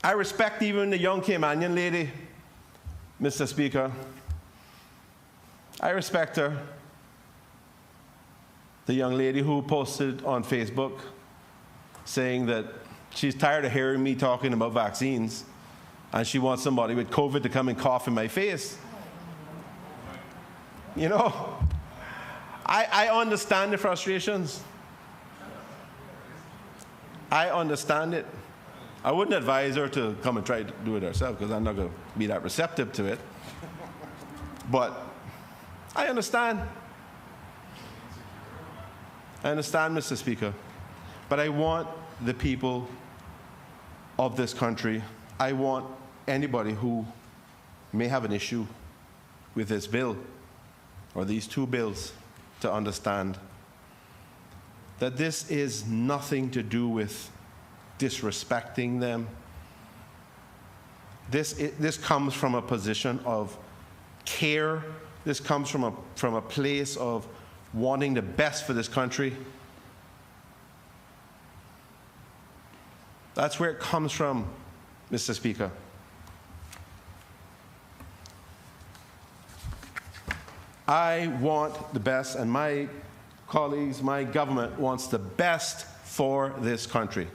I respect even the young Caymanian lady, Mr. Speaker. I respect her. The young lady who posted on Facebook saying that she's tired of hearing me talking about vaccines and she wants somebody with COVID to come and cough in my face. You know, I understand the frustrations. I understand it. I wouldn't advise her to come and try to do it herself because I'm not going to be that receptive to it. But I understand. I understand, Mr. Speaker. But I want the people of this country, I want anybody who may have an issue with this bill or these two bills to understand that this is nothing to do with disrespecting them. This comes from a position of care. This comes from a place of wanting the best for this country. That's where it comes from, Mr. Speaker. I want the best, and my colleagues, my government wants the best for this country.